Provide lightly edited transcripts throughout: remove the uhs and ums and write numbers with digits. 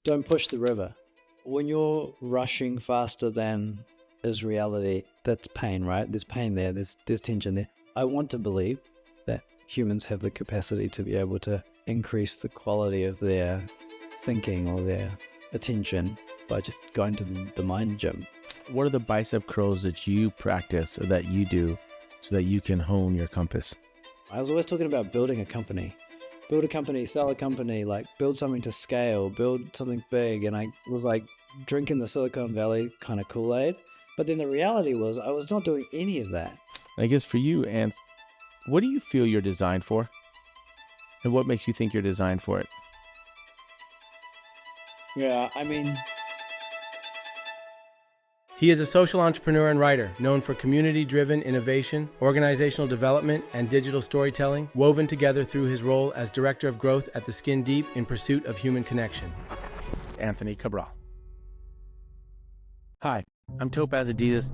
don't push the river. When you're rushing faster than is reality, that's pain, right? There's pain there, there's tension there. I want to believe that humans have the capacity to be able to increase the quality of their thinking or their attention by just going to the mind gym. What are the bicep curls that you practice or that you do so that you can hone your compass? I was always talking about building a company. Build a company, sell a company, like build something to scale, build something big. And I was like drinking the Silicon Valley kind of Kool-Aid. But then the reality was I was not doing any of that. I guess for you, Ants, what do you feel you're designed for? And what makes you think you're designed for it? Yeah, I mean, he is a social entrepreneur and writer known for community-driven innovation, organizational development, and digital storytelling, woven together through his role as Director of Growth at the Skin Deep in pursuit of human connection. Anthony Cabraal. Hi, I'm Topaz Adizes.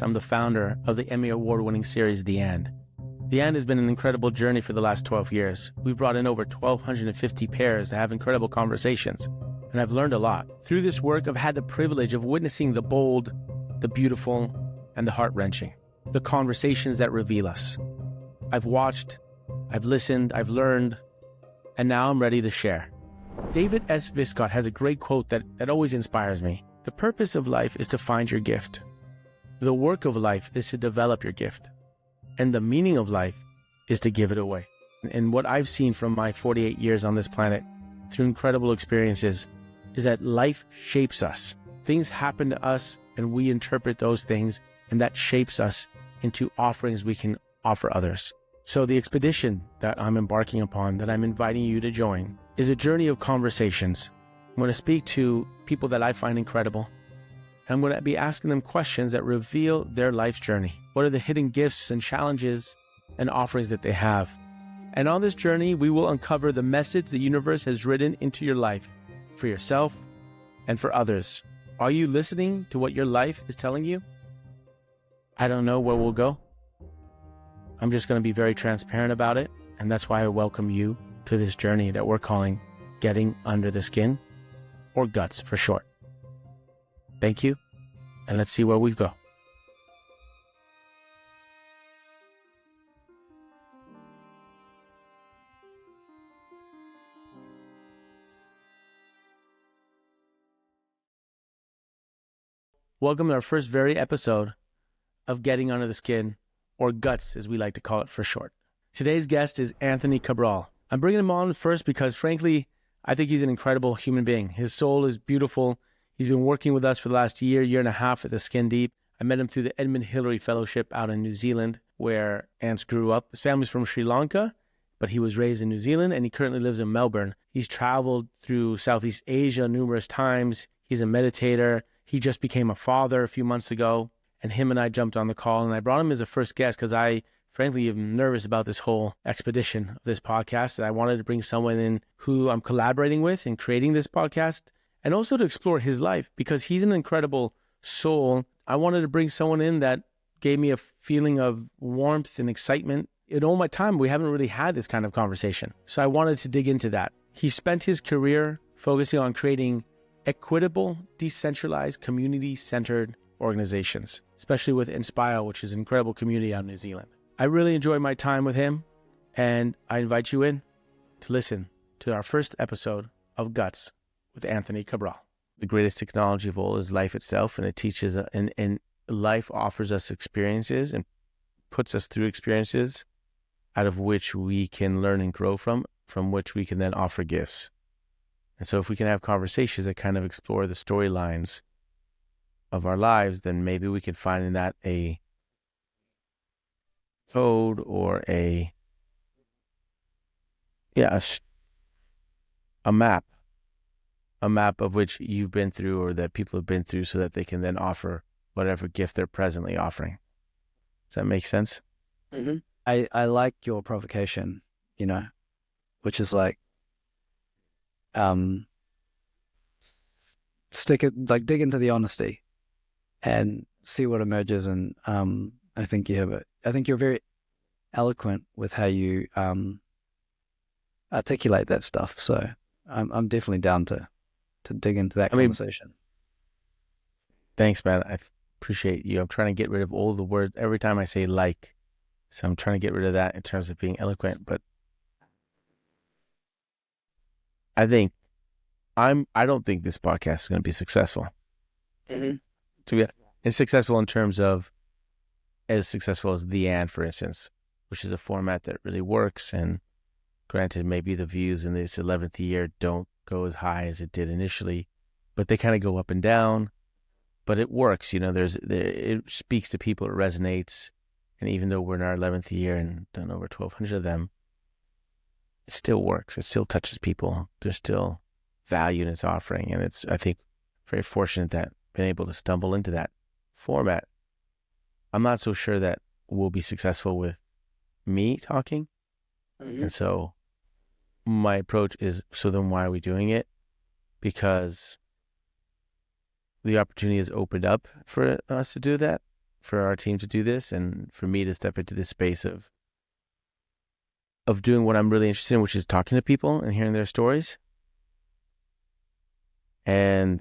I'm the founder of the Emmy Award-winning series, The And. The And has been an incredible journey for the last 12 years. We've brought in over 1,250 pairs to have incredible conversations, and I've learned a lot. Through this work, I've had the privilege of witnessing the bold, the beautiful, and the heart-wrenching, the conversations that reveal us. I've watched, I've listened, I've learned, and now I'm ready to share. David S. Viscott has a great quote that always inspires me. The purpose of life is to find your gift. The work of life is to develop your gift. And the meaning of life is to give it away. And what I've seen from my 48 years on this planet through incredible experiences is that life shapes us. Things happen to us and we interpret those things, and that shapes us into offerings we can offer others. So the expedition that I'm embarking upon, that I'm inviting you to join, is a journey of conversations. I'm going to speak to people that I find incredible. I'm going to be asking them questions that reveal their life's journey. What are the hidden gifts and challenges and offerings that they have? And on this journey, we will uncover the message the universe has written into your life for yourself and for others. Are you listening to what your life is telling you? I don't know where we'll go. I'm just going to be very transparent about it. And that's why I welcome you to this journey that we're calling Getting Under the Skin, or Guts for short. Thank you, and let's see where we go. Welcome to our first very episode of Getting Under the Skin, or Guts as we like to call it for short. Today's guest is Anthony Cabraal. I'm bringing him on first because, frankly, I think he's an incredible human being. His soul is beautiful. He's been working with us for the last year and a half at the Skin Deep. I met him through the Edmund Hillary Fellowship out in New Zealand, where Ants grew up. His family's from Sri Lanka, but he was raised in New Zealand, and he currently lives in Melbourne. He's traveled through Southeast Asia numerous times. He's a meditator. He just became a father a few months ago, and him and I jumped on the call, and I brought him as a first guest because I, frankly, am nervous about this whole expedition of this podcast. And I wanted to bring someone in who I'm collaborating with in creating this podcast, and also to explore his life because he's an incredible soul. I wanted to bring someone in that gave me a feeling of warmth and excitement. In all my time, we haven't really had this kind of conversation. So I wanted to dig into that. He spent his career focusing on creating equitable, decentralized, community-centered organizations, especially with Inspire, which is an incredible community out in New Zealand. I really enjoyed my time with him, and I invite you in to listen to our first episode of Guts with Anthony Cabraal. The greatest technology of all is life itself, and it teaches, and life offers us experiences and puts us through experiences out of which we can learn and grow from which we can then offer gifts. And so if we can have conversations that kind of explore the storylines of our lives, then maybe we can find in that a code or a map of which you've been through or that people have been through so that they can then offer whatever gift they're presently offering. Does that make sense? Mm-hmm. I like your provocation, which is like, dig into the honesty and see what emerges. And I think you're very eloquent with how you articulate that stuff. So I'm definitely down to dig into that conversation. Thanks, man. I appreciate you. I'm trying to get rid of all the words every time I say like. So I'm trying to get rid of that in terms of being eloquent. But I don't think this podcast is going to be successful. It's successful in terms of as successful as The And, for instance, which is a format that really works. And granted, maybe the views in this 11th year don't go as high as it did initially, but they kind of go up and down. But it works, it speaks to people, it resonates. And even though we're in our 11th year and done over 1,200 of them, it still works. It still touches people. There's still value in its offering. And it's, I think, very fortunate that I've been able to stumble into that format. I'm not so sure that we'll be successful with me talking. And so my approach is, so then why are we doing it? Because the opportunity is opened up for us to do that, for our team to do this, and for me to step into this space of doing what I'm really interested in, which is talking to people and hearing their stories. And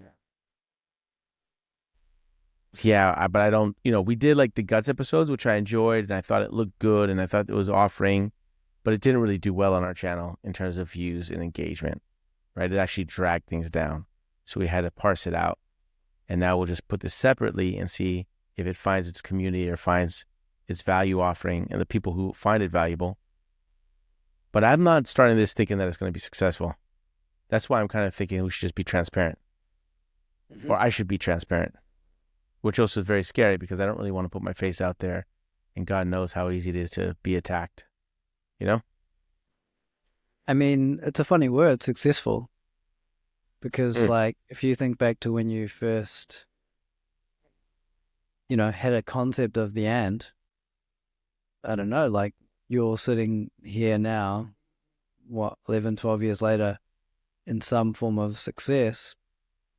yeah, but I don't, we did like the guts episodes, which I enjoyed, and I thought it looked good, and I thought it was offering, but it didn't really do well on our channel in terms of views and engagement, right? It actually dragged things down. So we had to parse it out. And now we'll just put this separately and see if it finds its community or finds its value offering and the people who find it valuable. But I'm not starting this thinking that it's going to be successful. That's why I'm kind of thinking we should just be transparent. Or I should be transparent, which also is very scary because I don't really want to put my face out there, and God knows how easy it is to be attacked, I mean, it's a funny word, successful. Because like, if you think back to when you first, had a concept of The And, I don't know, like you're sitting here now, 11, 12 years later, in some form of success,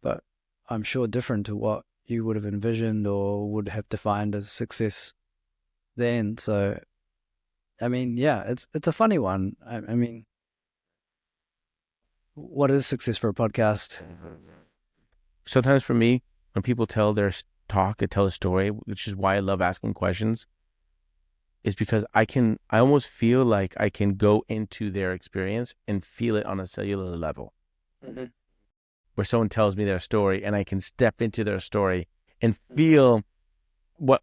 but I'm sure different to what you would have envisioned or would have defined as success then. So, I mean, yeah, it's a funny one. I mean, what is success for a podcast? Sometimes for me, when people tell their talk and tell a story, which is why I love asking questions, is because I almost feel like I can go into their experience and feel it on a cellular level. Where someone tells me their story and I can step into their story and feel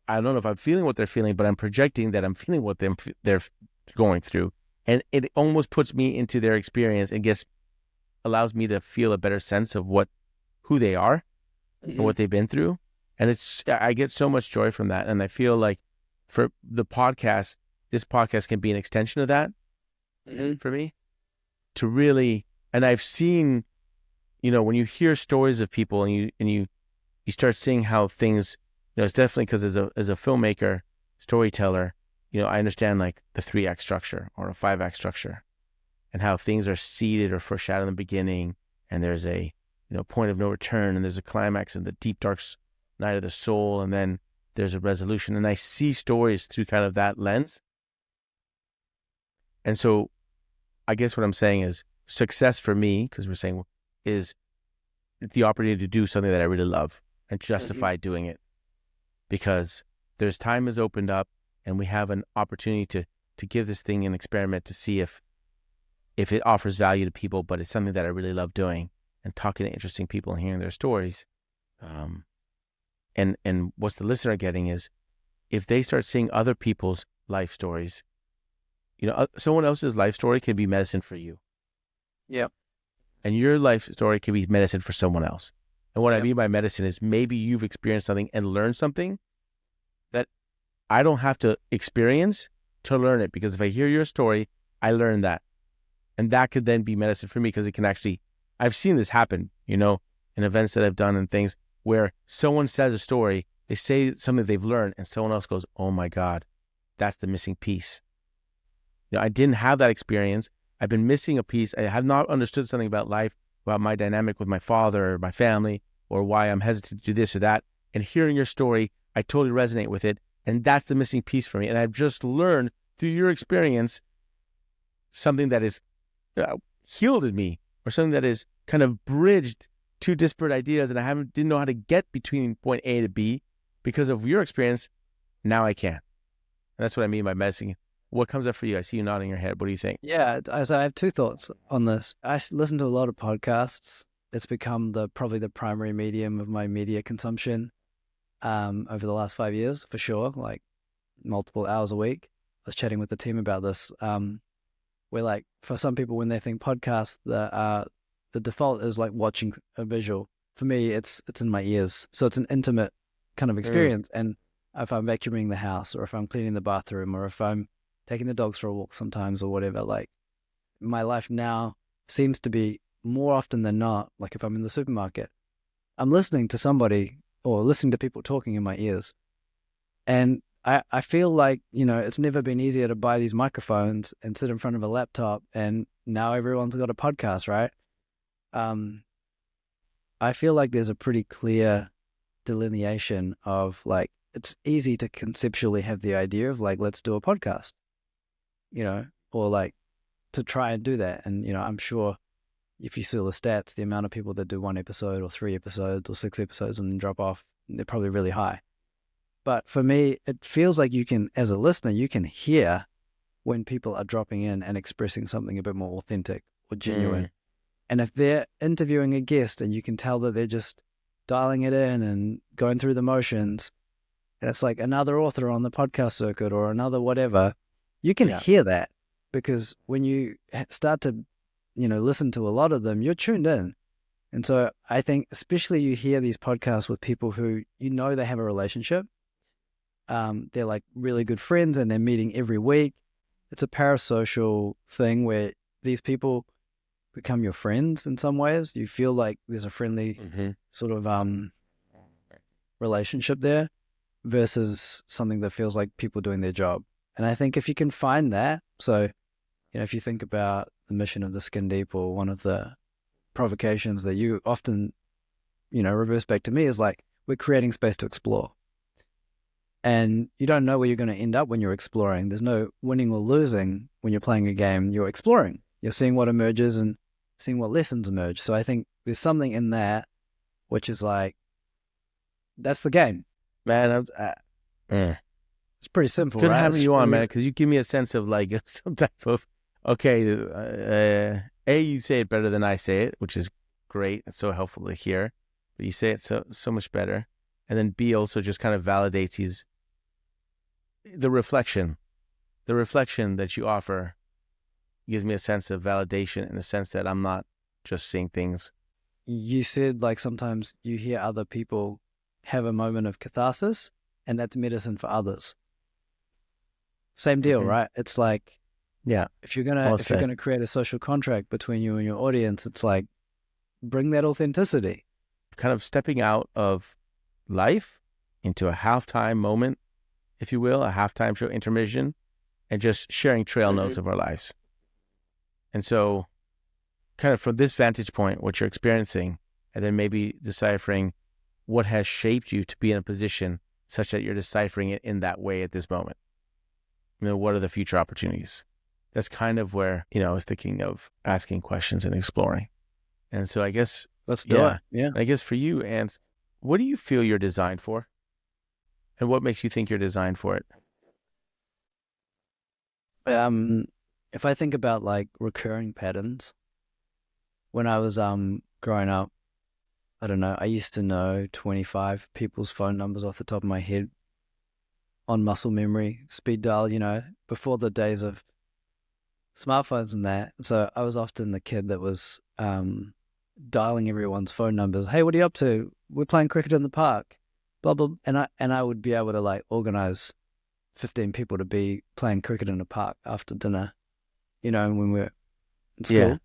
I don't know if I'm feeling what they're feeling, but I'm projecting that I'm feeling what they're going through. And it almost puts me into their experience and allows me to feel a better sense of who they are and what they've been through. And I get so much joy from that. And I feel like for the podcast, this podcast can be an extension of that for me to really, and I've seen, when you hear stories of people and you start seeing how things, it's definitely because as a filmmaker, storyteller, I understand like the 3-act structure or a 5-act structure, and how things are seeded or foreshadowed in the beginning, and there's a point of no return, and there's a climax in the deep dark night of the soul, and then there's a resolution. And I see stories through kind of that lens. And so I guess what I'm saying is success for me, because we're saying, is the opportunity to do something that I really love and justify doing it, because there's time has opened up and we have an opportunity to give this thing an experiment to see if it offers value to people, but it's something that I really love doing and talking to interesting people and hearing their stories. And what's the listener getting is if they start seeing other people's life stories, someone else's life story can be medicine for you. Yep. And your life story can be medicine for someone else. And what I mean by medicine is maybe you've experienced something and learned something that I don't have to experience to learn it, because if I hear your story, I learned that. And that could then be medicine for me, because it can actually, I've seen this happen, in events that I've done and things where someone says a story, they say something they've learned, and someone else goes, oh my God, that's the missing piece. I didn't have that experience. I've been missing a piece. I have not understood something about life, about my dynamic with my father or my family, or why I'm hesitant to do this or that. And hearing your story, I totally resonate with it. And that's the missing piece for me. And I've just learned through your experience something that is yielded me, or something that is kind of bridged two disparate ideas, and I didn't know how to get between point A to B because of your experience. Now I can. And that's what I mean by messing. What comes up for you? I see you nodding your head. What do you think? Yeah, so I have two thoughts on this. I listen to a lot of podcasts. It's become probably the primary medium of my media consumption over the last 5 years, for sure, like multiple hours a week. I was chatting with the team about this. Where like for some people, when they think podcast, the default is like watching a visual. For me, it's in my ears. So it's an intimate kind of experience. And if I'm vacuuming the house, or if I'm cleaning the bathroom, or if I'm taking the dogs for a walk sometimes, or whatever, like my life now seems to be more often than not, like if I'm in the supermarket, I'm listening to somebody or listening to people talking in my ears. And I feel like, it's never been easier to buy these microphones and sit in front of a laptop, and now everyone's got a podcast, right? I feel like there's a pretty clear delineation of like, it's easy to conceptually have the idea of like, let's do a podcast, or like to try and do that. And, I'm sure if you see the stats, the amount of people that do 1 episode or 3 episodes or 6 episodes and then drop off, they're probably really high. But for me, it feels like as a listener, you can hear when people are dropping in and expressing something a bit more authentic or genuine. And if they're interviewing a guest and you can tell that they're just dialing it in and going through the motions, and it's like another author on the podcast circuit or another whatever, you can hear that, because when you start to, listen to a lot of them, you're tuned in. And so I think especially you hear these podcasts with people who, they have a relationship. They're like really good friends and they're meeting every week. It's a parasocial thing where these people become your friends in some ways. You feel like there's a friendly sort of relationship there versus something that feels like people doing their job. And I think if you can find that, so, if you think about the mission of the Skin Deep, or one of the provocations that you often, reverse back to me is like, we're creating space to explore. And you don't know where you're going to end up when you're exploring. There's no winning or losing when you're playing a game. You're exploring. You're seeing what emerges and seeing what lessons emerge. So I think there's something in that which is like, that's the game. Man, it's pretty simple, good right? having you on, man, because you give me a sense of like some type of, A, you say it better than I say it, which is great. It's so helpful to hear. But you say it so much better. And then B also just kind of validates the reflection that you offer gives me a sense of validation, in the sense that I'm not just seeing things. You said like sometimes you hear other people have a moment of catharsis, and that's medicine for others. Same deal, right? It's like, if you're gonna create a social contract between you and your audience, it's like, bring that authenticity. Kind of stepping out of life into a halftime moment, if you will, a halftime show intermission, and just sharing trail notes of our lives. And so kind of from this vantage point, what you're experiencing, and then maybe deciphering what has shaped you to be in a position such that you're deciphering it in that way at this moment. What are the future opportunities? That's kind of where, I was thinking of asking questions and exploring. And so I guess let's do it. Yeah. I guess for you, Ants, what do you feel you're designed for? And what makes you think you're designed for it? If I think about like recurring patterns, when I was growing up, I don't know, I used to know 25 people's phone numbers off the top of my head on muscle memory, speed dial, before the days of smartphones and that. So I was often the kid that was dialing everyone's phone numbers. Hey, what are you up to? We're playing cricket in the park. Blah, blah. And I would be able to like organize 15 people to be playing cricket in a park after dinner, when we're in school. Yeah.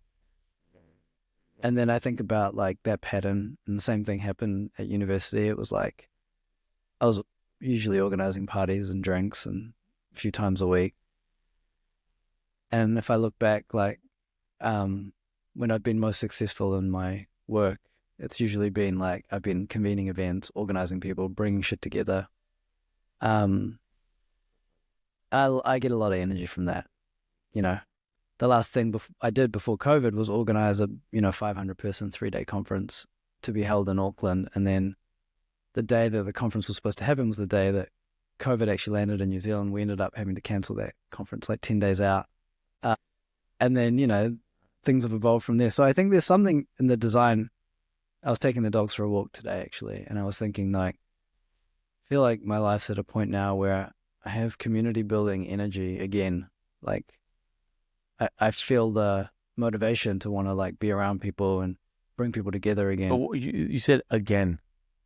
And then I think about like that pattern, and the same thing happened at university. It was like, I was usually organizing parties and drinks and a few times a week. And if I look back, like, when I've been most successful in my work, it's usually been like, I've been convening events, organizing people, bringing shit together. I get a lot of energy from that, the last thing I did before COVID was organize a 500-person 3-day conference to be held in Auckland, and then the day that the conference was supposed to happen was the day that COVID actually landed in New Zealand. We ended up having to cancel that conference like 10 days out. And then, things have evolved from there. So I think there's something in the design. I was taking the dogs for a walk today, actually, and I was thinking, like, I feel like my life's at a point now where I have community building energy again. Like, I feel the motivation to want to, like, be around people and bring people together again. But you said again.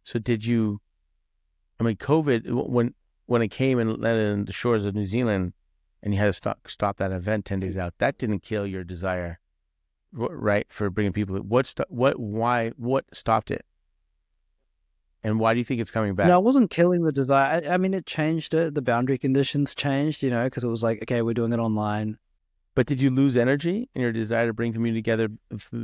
So did you, COVID, when it came and landed on the shores of New Zealand and you had to stop that event 10 days out, that didn't kill your desire, right, for bringing people. What stopped it? And why do you think it's coming back? No, it wasn't killing the desire. It changed it. The boundary conditions changed, because it was like, okay, we're doing it online. But did you lose energy in your desire to bring community together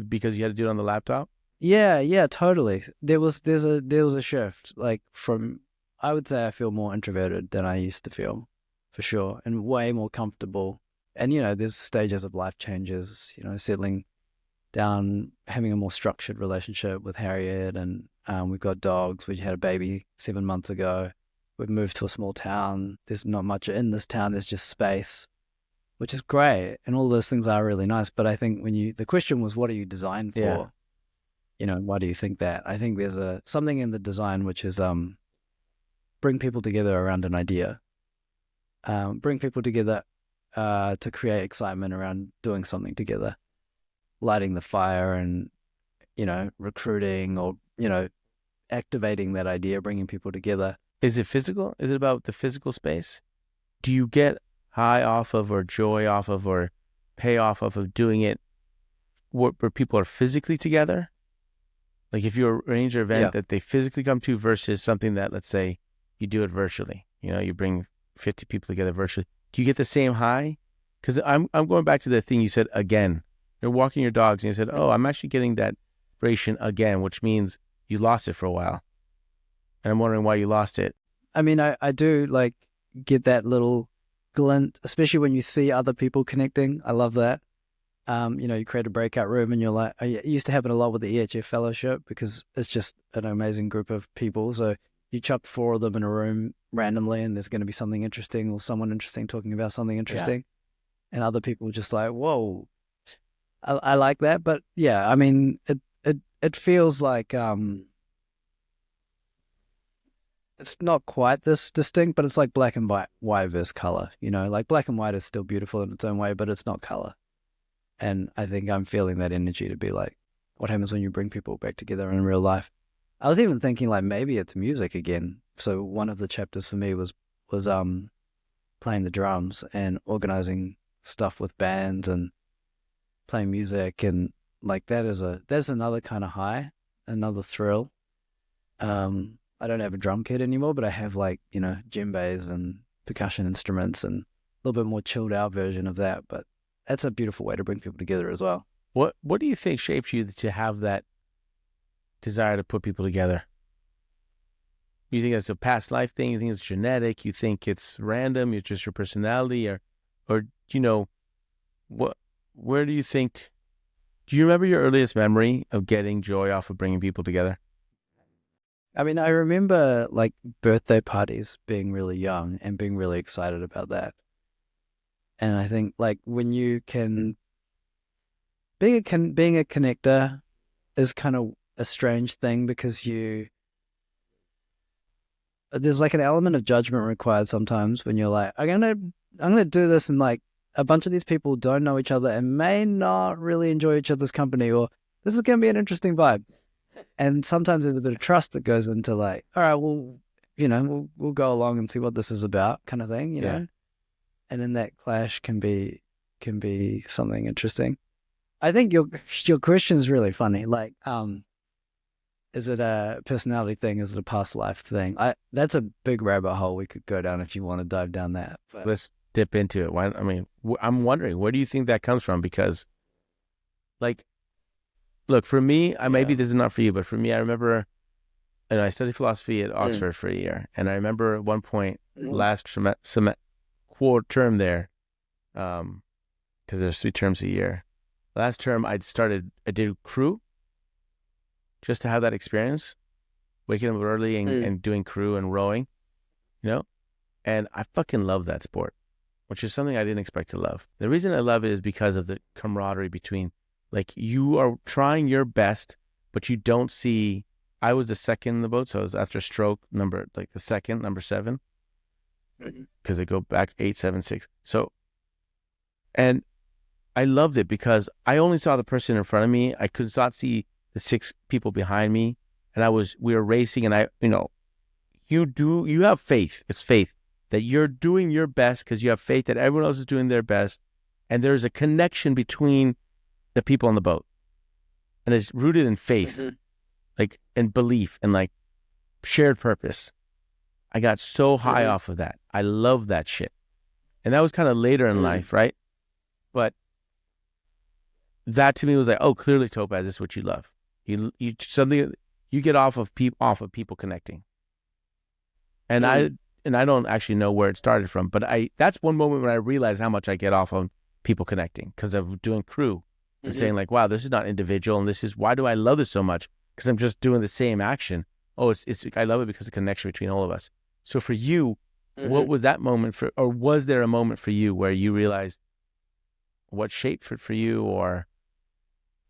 because you had to do it on the laptop? Yeah, totally. There was a shift, like, from, I would say I feel more introverted than I used to feel, for sure, and way more comfortable. And, there's stages of life changes, settling down, having a more structured relationship with Harriet, and we've got dogs. We had a baby 7 months ago. We've moved to a small town. There's not much in this town. There's just space, which is great. And all those things are really nice. But I think the question was, what are you designed for? Yeah. Why do you think that? I think there's something in the design which is bring people together around an idea, bring people together to create excitement around doing something together, lighting the fire and, recruiting or, activating that idea, bringing people together. Is it physical? Is it about the physical space? Do you get high off of or joy off of or pay off of doing it where people are physically together? Like if you arrange an event that they physically come to versus something that, let's say, you do it virtually. You bring 50 people together virtually. Do you get the same high? Because I'm going back to the thing you said again. You're walking your dogs and you said, oh, I'm actually getting that vibration again, which means you lost it for a while. And I'm wondering why you lost it. I do like get that little glint, especially when you see other people connecting. I love that. You create a breakout room and you're like, it used to happen a lot with the EHF fellowship because it's just an amazing group of people. So you chuck 4 of them in a room randomly and there's going to be something interesting or someone interesting talking about something interesting. Yeah. And other people just like, whoa, I like that. But yeah, it feels like, it's not quite this distinct, but it's like black and white versus color, like black and white is still beautiful in its own way, but it's not color. And I think I'm feeling that energy to be like, what happens when you bring people back together in real life? I was even thinking like maybe it's music again. So one of the chapters for me was playing the drums and organizing stuff with bands and playing music, and like that's another kind of high, another thrill. I don't have a drum kit anymore, but I have like, djembes and percussion instruments and a little bit more chilled out version of that. But that's a beautiful way to bring people together as well. What do you think shaped you to have that desire to put people together? You think it's a past life thing? You think it's genetic? You think it's random? It's just your personality, or where do you think? Do you remember your earliest memory of getting joy off of bringing people together? I remember like birthday parties being really young and being really excited about that. And I think like when you can, being a connector is kind of a strange thing because there's like an element of judgment required sometimes when you're like, I'm gonna do this, and like a bunch of these people don't know each other and may not really enjoy each other's company, or this is gonna be an interesting vibe. And sometimes there's a bit of trust that goes into like, all right, well, we'll go along and see what this is about, kind of thing, you know. And then that clash can be something interesting. I think your question is really funny. Like, is it a personality thing? Is it a past life thing? That's a big rabbit hole we could go down if you want to dive down that. But let's dip into it. I'm wondering, where do you think that comes from? Because, like, look, for me, maybe this is not for you, but for me, I remember, I studied philosophy at Oxford for a year, and I remember at one point last quarter term there, because there's 3 terms a year. Last term, I did crew just to have that experience, waking up early and doing crew and rowing, you know? And I fucking love that sport, which is something I didn't expect to love. The reason I love it is because of the camaraderie between, like, you are trying your best, but you don't see. I was the second in the boat, so I was after stroke number, like the second, number 7, because they go back 8, 7, 6. So, and I loved it because I only saw the person in front of me. I could not see the 6 people behind me, and we were racing, and you have faith. It's faith that you're doing your best because you have faith that everyone else is doing their best, and there's a connection between the people on the boat, and it's rooted in faith, like, and belief, and like shared purpose. I got so high off of that. I love that shit, and that was kind of later in life, right? But that to me was like, oh, clearly, Topaz, this is what you love. You get off of people connecting, and I don't actually know where it started from, but that's one moment when I realized how much I get off on people connecting because of doing crew and saying like, wow, this is not individual, and this is, why do I love this so much? Because I'm just doing the same action. Oh, it's I love it because of the connection between all of us. So for you, what was that moment or was there a moment for you where you realized what shaped it for you, or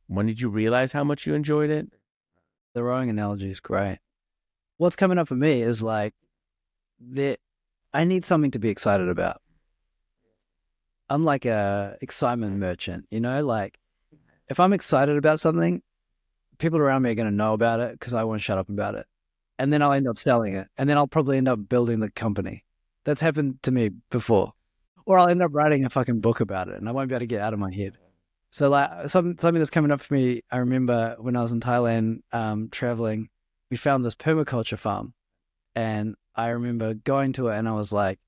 when did you realize how much you enjoyed it? The rowing analogy is great. What's coming up for me is like, I need something to be excited about. I'm like a excitement merchant, like if I'm excited about something, people around me are going to know about it because I won't shut up about it. And then I'll end up selling it. And then I'll probably end up building the company. That's happened to me before. Or I'll end up writing a fucking book about it and I won't be able to get out of my head. So like something that's coming up for me, I remember when I was in Thailand traveling, we found this permaculture farm. And I remember going to it and I was like,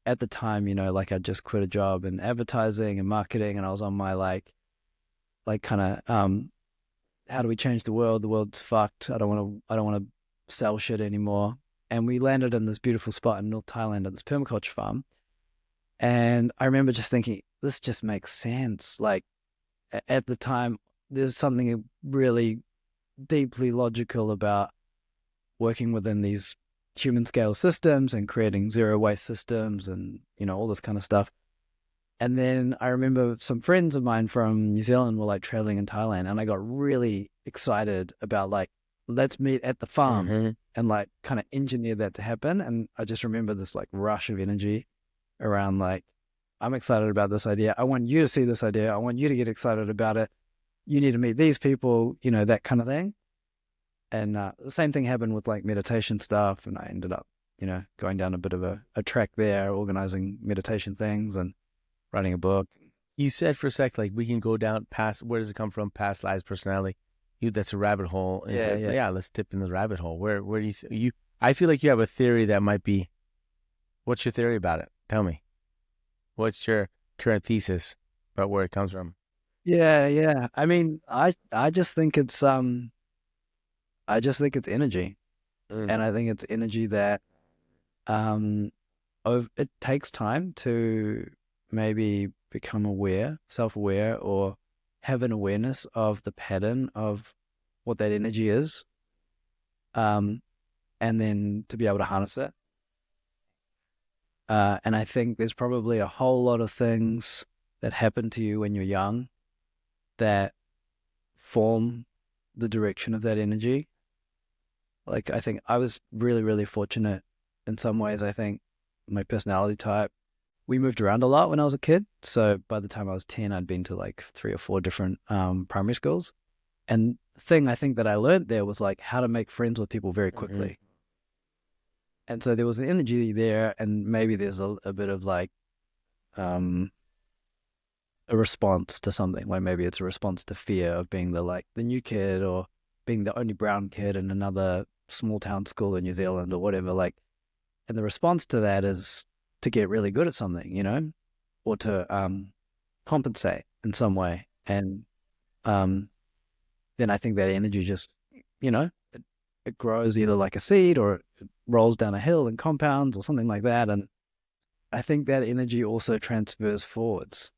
at the time, like I just quit a job in advertising and marketing, and I was on my like kind of how do we change the world? The world's fucked. I don't want to sell shit anymore. And we landed in this beautiful spot in North Thailand at this permaculture farm. And I remember just thinking, this just makes sense. Like at the time, there's something really deeply logical about working within these human scale systems and creating zero waste systems and, all this kind of stuff. And then I remember some friends of mine from New Zealand were like traveling in Thailand, and I got really excited about like, let's meet at the farm and like kind of engineer that to happen. And I just remember this like rush of energy around like, I'm excited about this idea. I want you to see this idea. I want you to get excited about it. You need to meet these people, that kind of thing. And the same thing happened with like meditation stuff. And I ended up, going down a bit of a track there, organizing meditation things and writing a book. You said for a sec, like, we can go down past, where does it come from? Past lives, personality. That's a rabbit hole. And yeah, let's dip in the rabbit hole. Where do you I feel like you have a theory that might be, what's your theory about it? Tell me. What's your current thesis about where it comes from? Yeah. I mean, I just think it's energy. And I think it's energy that it takes time to maybe become aware, self-aware, or have an awareness of the pattern of what that energy is, and then to be able to harness it. And I think there's probably a whole lot of things that happen to you when you're young that form the direction of that energy. Like, I think I was really, really fortunate in some ways. I think my personality type, we moved around a lot when I was a kid. So by the time I was 10, I'd been to like 3 or 4 different primary schools. And the thing I think that I learned there was like how to make friends with people very quickly. And so there was an energy there, and maybe there's a bit of like a response to something. Like maybe it's a response to fear of being the new kid, or being the only brown kid in another small town school in New Zealand or whatever. Like, and the response to that is to get really good at something, or to compensate in some way. And then I think that energy just, it grows either like a seed, or it rolls down a hill and compounds or something like that. And I think that energy also transfers forwards.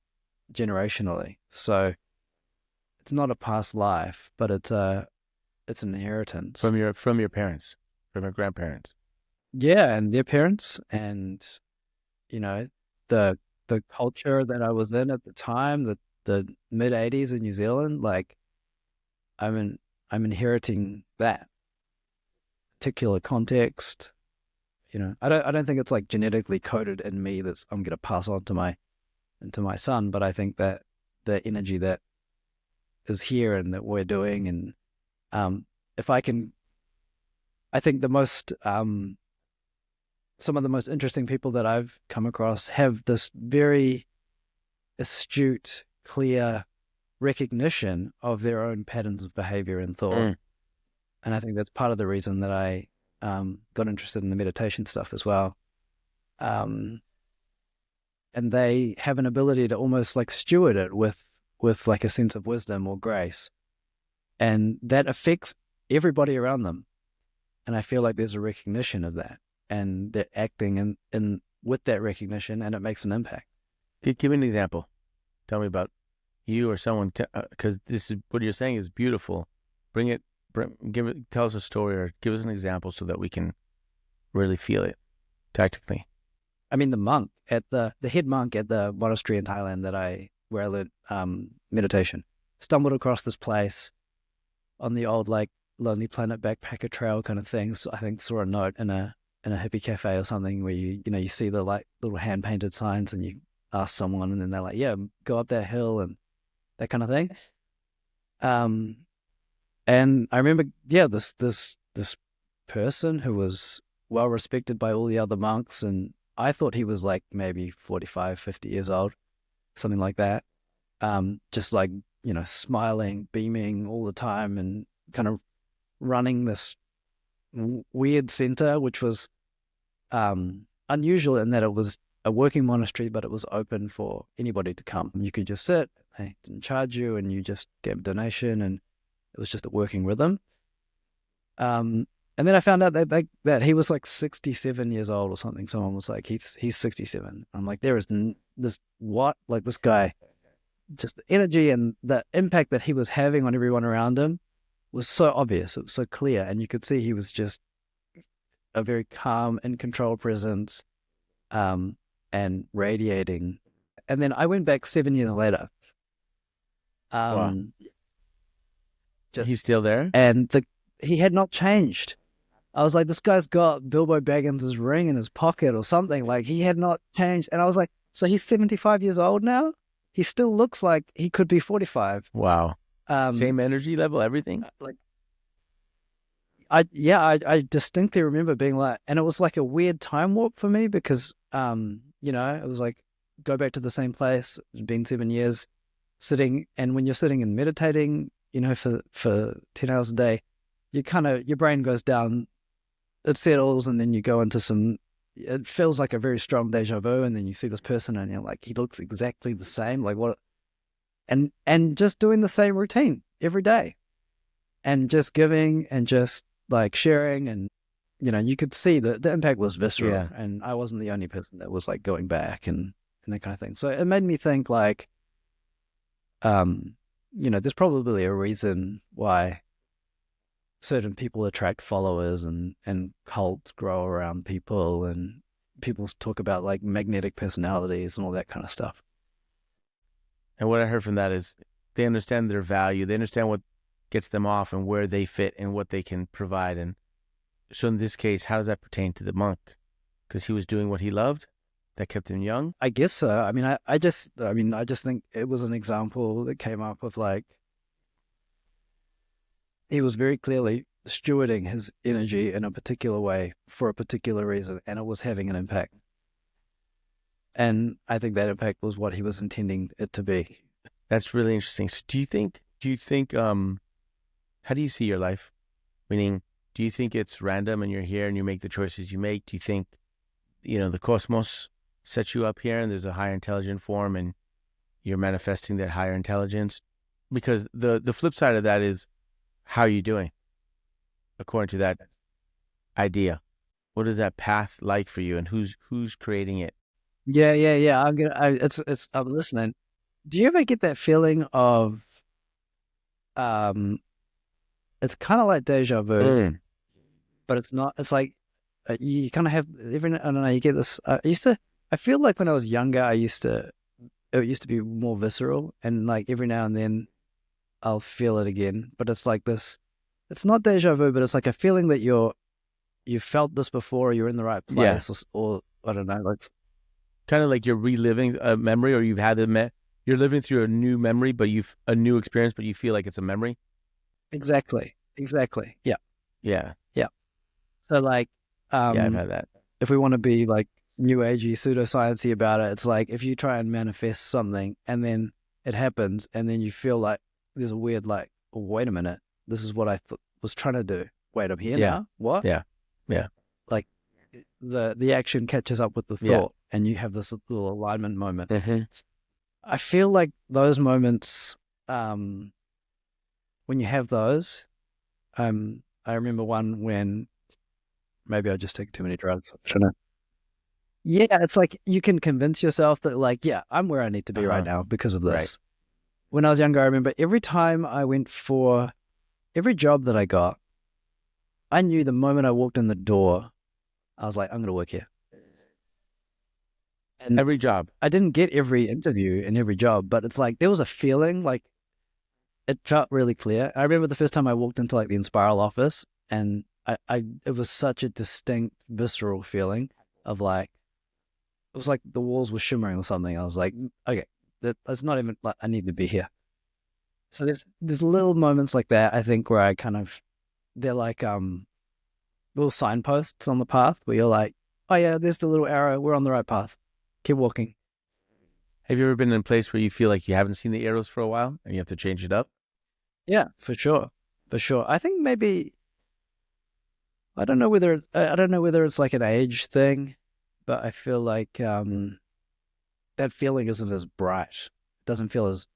generationally. So it's not a past life, but it's an inheritance from your parents, from your grandparents. Yeah, and their parents, and the culture that I was in at the time, the mid '80s in New Zealand. Like I'm inheriting that particular context. I don't think it's like genetically coded in me that I'm going to pass on to my son, but I think that the energy that is here and that we're doing, and if I can, I think some of the most interesting people that I've come across have this very astute, clear recognition of their own patterns of behavior and thought. And I think that's part of the reason that I got interested in the meditation stuff as well. And they have an ability to almost like steward it with like a sense of wisdom or grace. And that affects everybody around them. And I feel like there's a recognition of that. And they're acting in with that recognition, and it makes an impact. Give me an example. Tell me about you or someone, because this is what you're saying is beautiful. Tell us a story or give us an example so that we can really feel it tactically. I mean, the head monk at the monastery in Thailand where I learned meditation, stumbled across this place on the old like Lonely Planet backpacker trail kind of thing. So I think saw a note in a hippie cafe or something where you see the like little hand painted signs, and you ask someone, and then they're like, yeah, go up that hill and that kind of thing. And I remember, this person who was well respected by all the other monks, and I thought he was like maybe 45, 50 years old, something like that. Just like, smiling, beaming all the time, and kind of running this weird center, which was unusual in that it was a working monastery, but it was open for anybody to come. You could just sit, they didn't charge you, and you just gave a donation, and it was just a working rhythm. And then I found out that he was like 67 years old or something. Someone was like, he's 67. I'm like, there is this guy, just the energy and the impact that he was having on everyone around him was so obvious. It was so clear. And you could see he was just a very calm and controlled presence, and radiating. And then I went back 7 years later. Wow. He's still there? And he had not changed. I was like, this guy's got Bilbo Baggins' ring in his pocket or something. Like, he had not changed. And I was like, so he's 75 years old now? He still looks like he could be 45. Wow. Same energy level, everything? I distinctly remember being like, and it was like a weird time warp for me because, it was like, go back to the same place. It's been 7 years sitting. And when you're sitting and meditating, for 10 hours a day, your brain goes down, it settles, and then you go into it feels like a very strong deja vu, and then you see this person and you're like, he looks exactly the same, like what, and just doing the same routine every day, and just giving and just like sharing, and you could see that the impact was visceral. Yeah. And I wasn't the only person that was like going back and that kind of thing. So it made me think like, there's probably a reason why certain people attract followers and cults grow around people, and people talk about like magnetic personalities and all that kind of stuff. And what I heard from that is they understand their value. They understand what gets them off and where they fit and what they can provide. And so in this case, how does that pertain to the monk? Because he was doing what he loved that kept him young? I guess so. I mean, I just think it was an example that came up of like, he was very clearly stewarding his energy in a particular way for a particular reason, and it was having an impact. And I think that impact was what he was intending it to be. That's really interesting. So do you think, how do you see your life? Meaning, do you think it's random and you're here and you make the choices you make? Do you think, the cosmos sets you up here and there's a higher intelligent form and you're manifesting that higher intelligence? Because the flip side of that is, how are you doing according to that idea? What is that path like for you, and who's creating it? Yeah. I'm listening. Do you ever get that feeling of, um, it's kind of like deja vu, Mm. but it's not. It's like you kind of have every. I don't know. You get this. I feel like when I was younger, it used to be more visceral, and like every now and then I'll feel it again. But it's like this. It's not deja vu, but it's like a feeling that you felt this before, or you're in the right Yeah. place, or I don't know. Like Kind of like you're reliving a memory, or you've had you're living through a new memory, but a new experience, but you feel like it's a memory. exactly, yeah, Yeah. yeah. So like, Yeah, I've had that. if we want to be like new agey pseudosciencey about it, it's like if you try and manifest something and then it happens and then you feel like there's a weird like, oh, wait a minute, this is what I was trying to do. Wait, I'm here Yeah. now. What? Yeah. Yeah. Like the action catches up with the Yeah. thought, and you have this little alignment moment. Mm-hmm. I feel like those moments, when you have those, I remember one when maybe I just take too many drugs. I don't know. Yeah, it's like you can convince yourself that, like, yeah, I'm where I need to be right now because of this. Right. When I was younger, I remember every time I went for every job that I got, I knew the moment I walked in the door, I was like, I'm going to work here. And Every job. I didn't get every interview and every job, but it's like there was a feeling like it felt really clear. I remember the first time I walked into like the Inspiral office, and it was such a distinct, visceral feeling of like, it was like the walls were shimmering or something. I was like, okay, that's not even like I need to be here. So there's little moments like that, I think, where I kind of, they're like little signposts on the path where you're like, oh yeah, there's the little arrow. We're on the right path. Keep walking. Have you ever been in a place where you feel like you haven't seen the arrows for a while and you have to change it up? Yeah, for sure. For sure. I think maybe, I don't know whether it's like an age thing, but I feel like that feeling isn't as bright. It doesn't feel as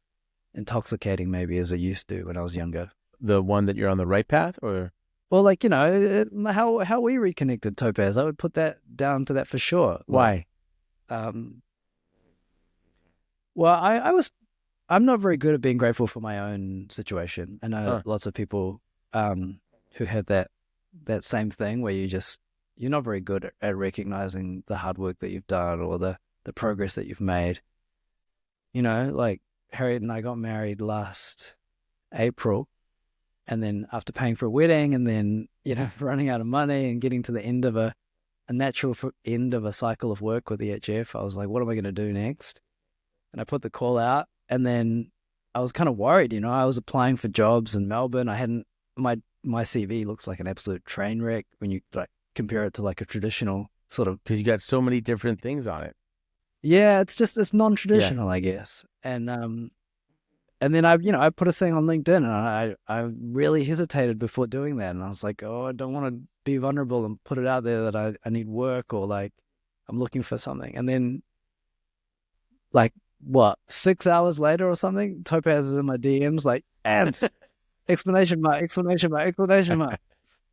intoxicating maybe as it used to when I was younger. The one that you're on the right path, or Well, like, how we reconnected, Topaz, I would put that down to that for sure. why? Well, I'm not very good at being grateful for my own situation. I know lots of people who have that same thing where you're not very good at recognizing the hard work that you've done or the progress that you've made. Like Harriet and I got married last April, and then after paying for a wedding and then, running out of money and getting to the end of a natural end of a cycle of work with EHF, I was like, what am I going to do next? And I put the call out, and then I was kind of worried, I was applying for jobs in Melbourne. I hadn't, my CV looks like an absolute train wreck when you like compare it to like a traditional sort of, Because you got so many different things on it. yeah, it's non-traditional, I guess. And then I put a thing on LinkedIn, and I really hesitated before doing that. And I was like, oh, I don't want to be vulnerable and put it out there that I need work or like I'm looking for something. And then like, 6 hours later or something, Topaz is in my DMs like, ants, exclamation mark, exclamation mark, exclamation mark.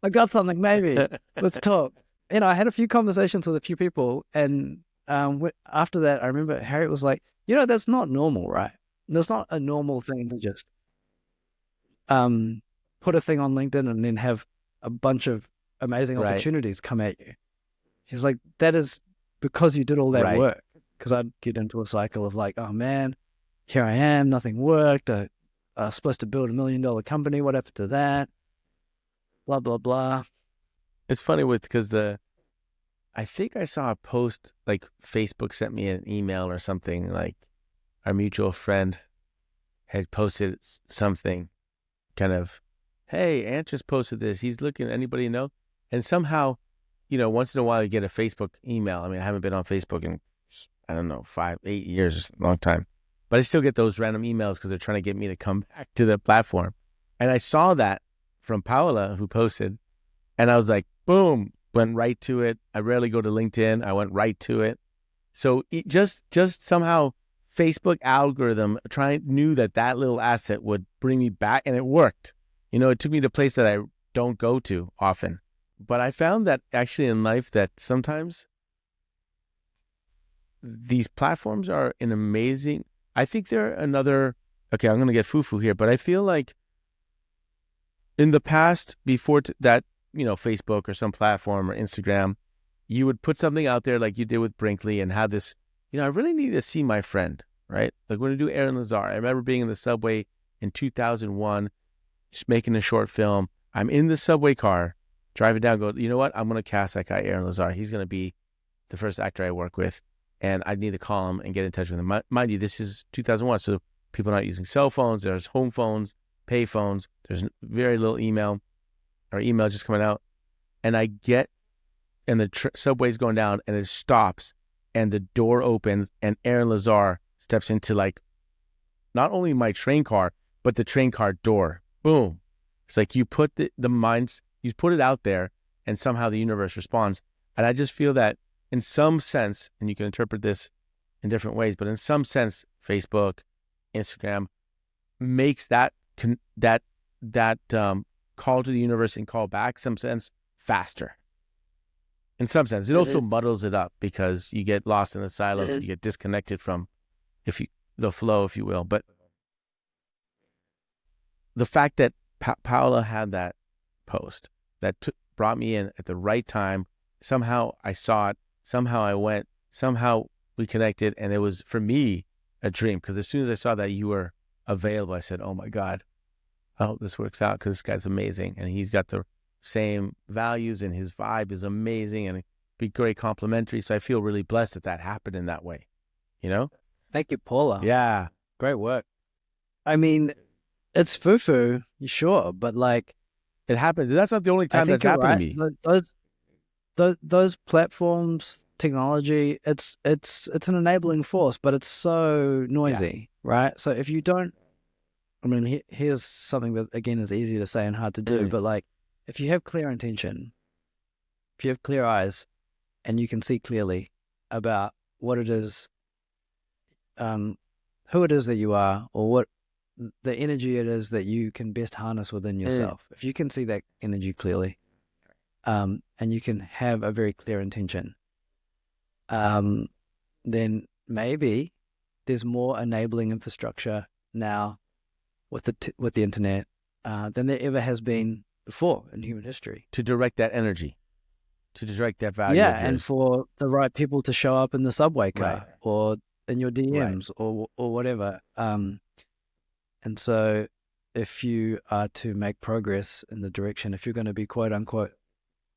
I got something, maybe. Let's talk. I had a few conversations with a few people, and after that, I remember Harriet was like, that's not normal, right? That's not a normal thing to just put a thing on LinkedIn and then have a bunch of amazing opportunities come at you. She's like, that is because you did all that work. Because I'd get into a cycle of like, oh man, here I am, nothing worked. I was supposed to build $1 million company. What happened to that? Blah, blah, blah. It's funny because I think I saw a post, like Facebook sent me an email or something, like our mutual friend had posted something kind of, hey, Ant just posted this. He's looking, anybody know? And somehow, once in a while you get a Facebook email. I mean, I haven't been on Facebook in, I don't know, 5, 8 years, it's a long time. But I still get those random emails because they're trying to get me to come back to the platform. And I saw that from Paola, who posted, and I was like, boom, went right to it. I rarely go to LinkedIn. I went right to it. So it just somehow Facebook algorithm knew that little asset would bring me back, and it worked. It took me to a place that I don't go to often. But I found that actually in life that sometimes these platforms are an amazing, I think there are another, okay, I'm going to get foo-foo here, but I feel like in the past, before that, Facebook or some platform or Instagram, you would put something out there like you did with Brinkley and have this, I really need to see my friend, right? Like when I do Aaron Lazar, I remember being in the subway in 2001, just making a short film. I'm in the subway car, driving down, go, you know what? I'm going to cast that guy, Aaron Lazar. He's going to be the first actor I work with. And I need to call him and get in touch with him. Mind you, this is 2001, so people are not using cell phones. There's home phones, pay phones. There's very little email just coming out. And I get, and the subway's going down, and it stops, and the door opens, and Aaron Lazar steps into like, not only my train car, but the train car door. Boom. It's like you put the minds, you put it out there, and somehow the universe responds. And I just feel that in some sense, and you can interpret this in different ways, but in some sense, Facebook, Instagram makes that call to the universe and call back, some sense, faster. In some sense, it also muddles it up because you get lost in the silos, you get disconnected from the flow, if you will. But the fact that Paola had that post that brought me in at the right time, somehow I saw it, somehow I went, somehow we connected, and it was, for me, a dream. Because as soon as I saw that you were available, I said, oh my God, I hope this works out because this guy's amazing. And he's got the same values and his vibe is amazing and it'd be great complimentary. So I feel really blessed that happened in that way, Thank you, Paula. Yeah. Great work. I mean, it's foo-foo, sure, but like... It happens. That's not the only time that's happened to me. Those platforms, technology, it's an enabling force, but it's so noisy, right? So if you don't... I mean, here's something that, again, is easy to say and hard to do, but like, if you have clear intention, if you have clear eyes, and you can see clearly about what it is, who it is that you are, or what the energy it is that you can best harness within yourself. If you can see that energy clearly, and you can have a very clear intention, then maybe there's more enabling infrastructure now with the internet than there ever has been before in human history. To direct that energy, to direct that value. Yeah, and for the right people to show up in the subway car, right, or in your DMs, right, or whatever. And so if you are to make progress in the direction, if you're going to be quote unquote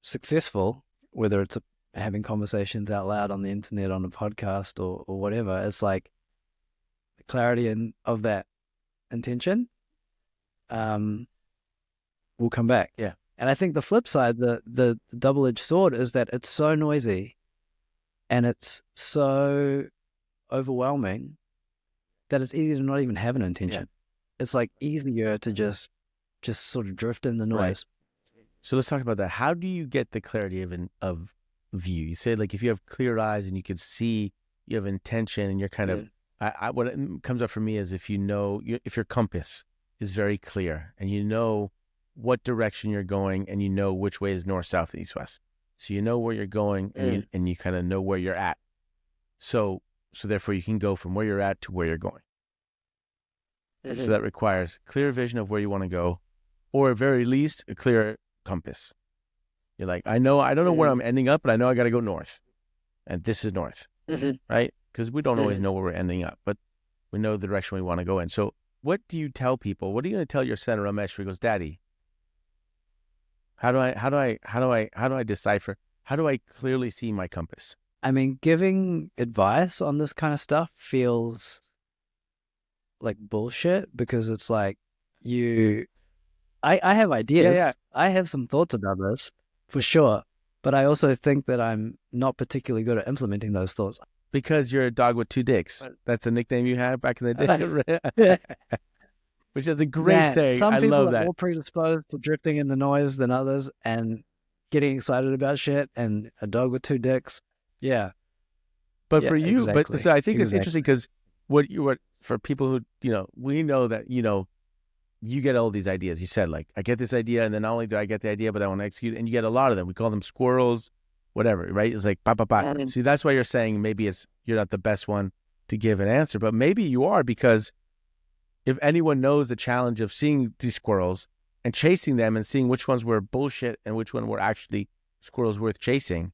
successful, whether it's having conversations out loud on the internet, on a podcast, or whatever, it's like the clarity of that intention will come back. Yeah. And I think the flip side, the double-edged sword, is that it's so noisy and it's so overwhelming that it's easy to not even have an intention. Yeah. It's like easier to just sort of drift in the noise. Right. So let's talk about that. How do you get the clarity of view? You say, like, if you have clear eyes and you can see, you have intention, and you're kind of, what comes up for me is if if your compass is very clear and you know what direction you're going and you know which way is north, south, east, west. So you know where you're going and you kind of know where you're at. So therefore you can go from where you're at to where you're going. So that requires clear vision of where you want to go, or at very least a clear compass. You're like, I don't know where I'm ending up, but I know I got to go north, and this is north, right? Because we don't always know where we're ending up, but we know the direction we want to go in. So what do you tell people? What are you going to tell your son Ramesh? He goes, Daddy, how do I decipher? How do I clearly see my compass? I mean, giving advice on this kind of stuff feels like bullshit, because it's like I have ideas. Yeah. I have some thoughts about this for sure, but I also think that I'm not particularly good at implementing those thoughts. Because you're a dog with two dicks. That's the nickname you had back in the day. Which is a great saying. Some people I love are that. more predisposed to drifting in the noise than others and getting excited about shit, and a dog with two dicks. Yeah. But for you, exactly. but so I think it's interesting because what for people who, we know that, you get all these ideas. You said, like, I get this idea, and then not only do I get the idea, but I want to execute, and you get a lot of them. We call them squirrels, whatever, right? It's like, ba. See, that's why you're saying maybe you're not the best one to give an answer, but maybe you are, because if anyone knows the challenge of seeing these squirrels and chasing them and seeing which ones were bullshit and which one were actually squirrels worth chasing,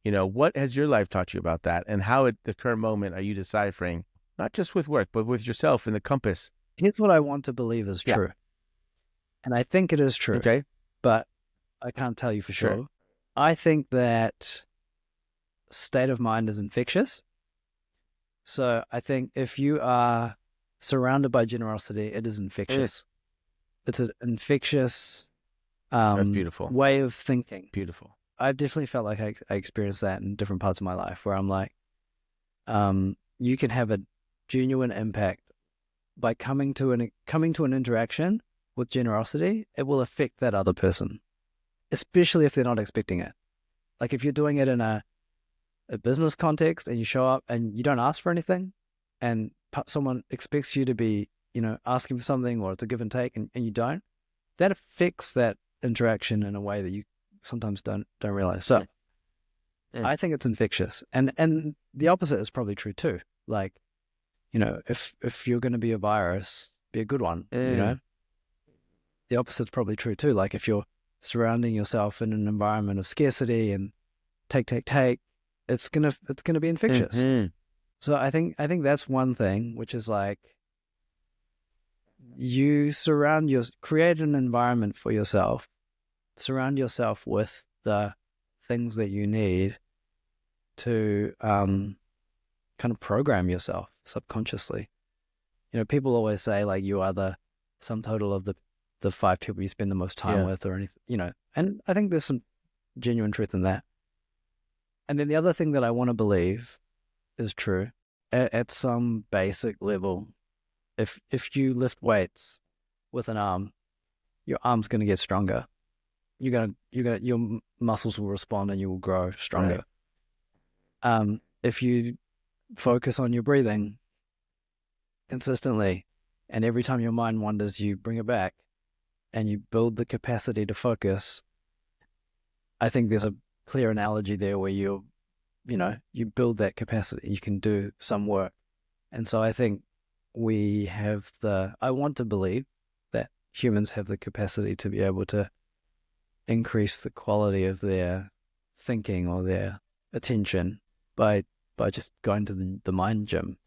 what has your life taught you about that? And how at the current moment are you deciphering, not just with work, but with yourself in the compass? Here's what I want to believe is true. And I think it is true. Okay. But I can't tell you for sure. Sure. I think that state of mind is infectious. So I think if you are surrounded by generosity, it is infectious. It's an infectious That's beautiful. way of thinking. Beautiful. I've definitely felt like I experienced that in different parts of my life, where I'm like, you can have a genuine impact by coming to an interaction with generosity. It will affect that other person, especially if they're not expecting it. Like if you're doing it in a business context and you show up and you don't ask for anything, and someone expects you to be, asking for something, or it's a give and take, and you don't, that affects that interaction in a way that you sometimes don't realize. So I think it's infectious, and the opposite is probably true too. Like, if you're going to be a virus, be a good one. The opposite's probably true too. Like if you're surrounding yourself in an environment of scarcity and take, it's gonna be infectious. So I think that's one thing, which is like, you create an environment for yourself, surround yourself with the things that you need to kind of program yourself subconsciously. People always say like you are the sum total of the 5 people you spend the most time with, or anything, and I think there's some genuine truth in that. And then the other thing that I want to believe is true at some basic level. If you lift weights with an arm, your arm's going to get stronger. Your muscles will respond and you will grow stronger. Right. If you focus on your breathing consistently, and every time your mind wanders, you bring it back and you build the capacity to focus, I think there's a clear analogy there where you build that capacity, you can do some work. And so I think I want to believe that humans have the capacity to be able to increase the quality of their thinking or their attention by just going to the mind gym.